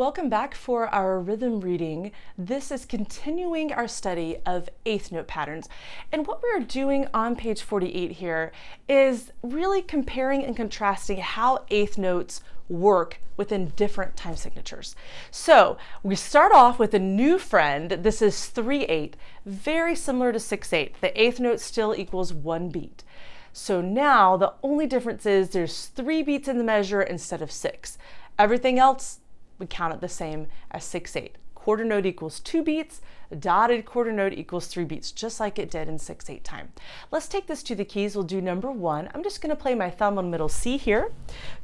Welcome back for our rhythm reading. This is continuing our study of eighth note patterns. And what we're doing on page 48 here is really comparing and contrasting how eighth notes work within different time signatures. So we start off with a new friend. This is 3/8, very similar to 6/8. The eighth note still equals one beat. So now the only difference is there's 3 beats in the measure instead of 6. Everything else, we count it the same as 6/8. Quarter note equals 2 beats, dotted quarter note equals 3 beats, just like it did in 6/8 time. Let's take this to the keys. We'll do number 1. I'm just going to play my thumb on middle C here,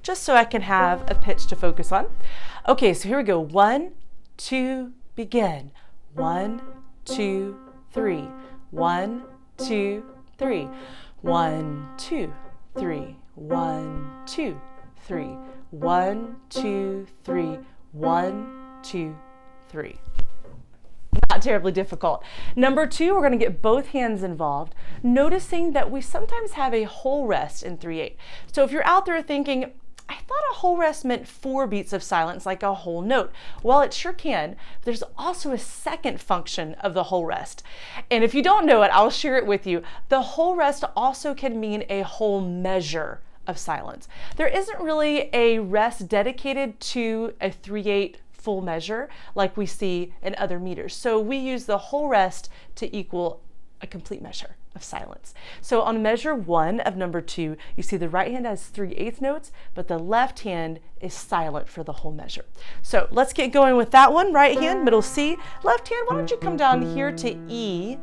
just so I can have a pitch to focus on. Okay, so here we go. 1, 2, begin. 1, 2, 3. 1, 2, 3. 1, 2, 3. 1, 2, 3. 1, 2, 3. 1, 2, 3. Not terribly difficult. Number 2, we're going to get both hands involved, noticing that we sometimes have a whole rest in 3/8. So if you're out there thinking, I thought a whole rest meant 4 beats of silence, like a whole note. Well, it sure can. There's also a second function of the whole rest. And if you don't know it, I'll share it with you. The whole rest also can mean a whole measure of silence. There isn't really a rest dedicated to a 3/8 full measure like we see in other meters. So we use the whole rest to equal a complete measure of silence. So on measure 1 of number 2, you see the right hand has 3/8 notes, but the left hand is silent for the whole measure. So let's get going with that one. Right hand, middle C. Left hand, why don't you come down here to E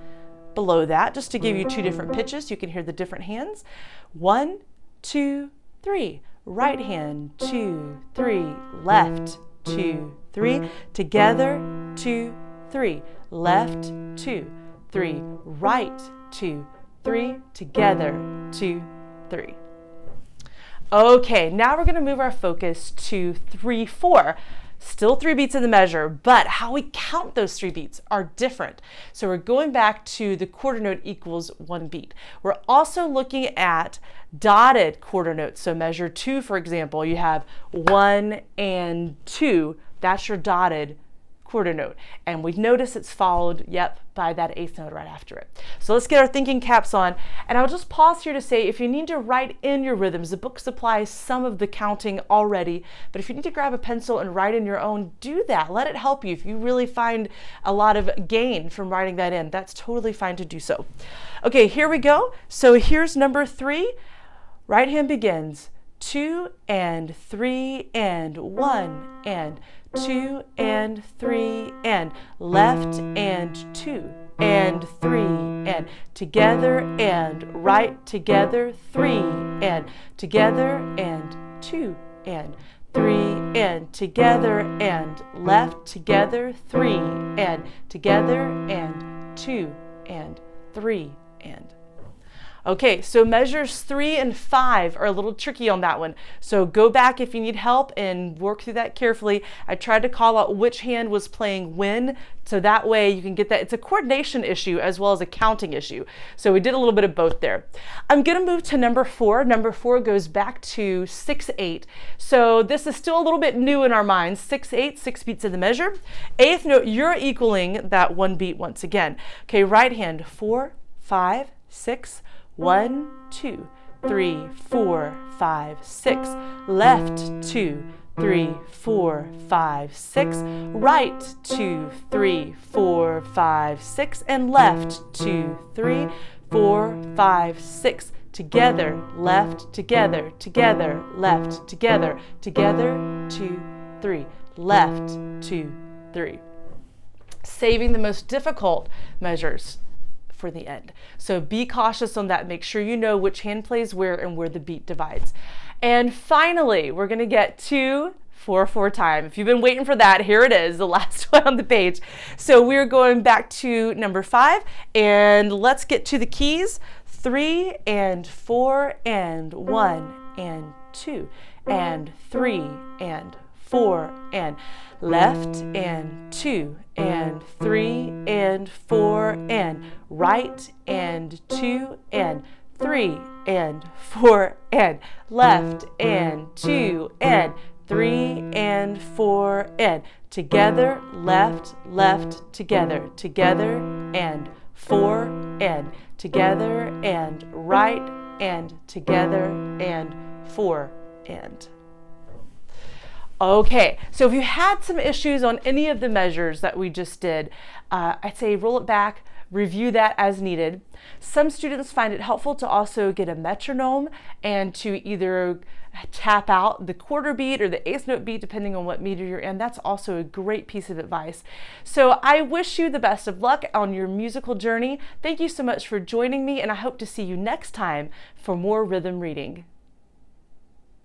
below that, just to give you 2 different pitches. You can hear the different hands. 1, 2, 3. Right hand, 2, 3. Left, 2, 3. Together, 2, 3. Left, 2, 3. Right, 2, 3. Together, 2, 3. Okay, now we're going to move our focus to 3, 4. Still 3 beats in the measure, but how we count those 3 beats are different. So we're going back to the quarter note equals 1 beat. We're also looking at dotted quarter notes. So measure 2, for example, you have 1 and 2. That's your dotted quarter note. And we notice it's followed, by that eighth note right after it. So let's get our thinking caps on. And I'll just pause here to say, if you need to write in your rhythms, the book supplies some of the counting already, but if you need to grab a pencil and write in your own, do that. Let it help you. If you really find a lot of gain from writing that in, that's totally fine to do so. Okay, here we go. So here's number 3. Right hand begins 2 and 3 and 1 and 2 and 3 and left and 2 and 3 and together and right, together 3 and together and 2 and 3 and together and left, together 3 and together and 2 and 3 and. Okay, so measures 3 and 5 are a little tricky on that one. So go back if you need help and work through that carefully. I tried to call out which hand was playing when, so that way you can get that. It's a coordination issue as well as a counting issue. So we did a little bit of both there. I'm gonna move to number 4. Number 4 goes back to 6/8. So this is still a little bit new in our minds. 6/8, 6 beats in the measure. Eighth note, you're equaling that 1 beat once again. Okay, right hand, 4, 5, 6, 1, 2, 3, 4, 5, 6. Left, 2, 3, 4, 5, 6. Right, 2, 3, 4, 5, 6. And left, 2, 3, 4, 5, 6. Together, left, together, together, left, together, together, 2, 3. Left, 2, 3. Saving the most difficult measures for the end. So be cautious on that. Make sure you know which hand plays where and where the beat divides. And finally, we're going to get to 4/4 time. If you've been waiting for that, here it is, the last one on the page. So we're going back to number 5, and let's get to the keys. 3 and 4 and 1 and 2 and 3 and 4 and left and 2 and 3 and 4 and right and 2 and 3 and 4 and left and 2 and 3 and 4 and together, left, left, together, together and 4 and together and right and together and 4 and. Okay, so if you had some issues on any of the measures that we just did, I'd say roll it back, review that as needed. Some students find it helpful to also get a metronome and to either tap out the quarter beat or the eighth note beat depending on what meter you're in. That's also a great piece of advice. So I wish you the best of luck on your musical journey. Thank you so much for joining me, and I hope to see you next time for more rhythm reading.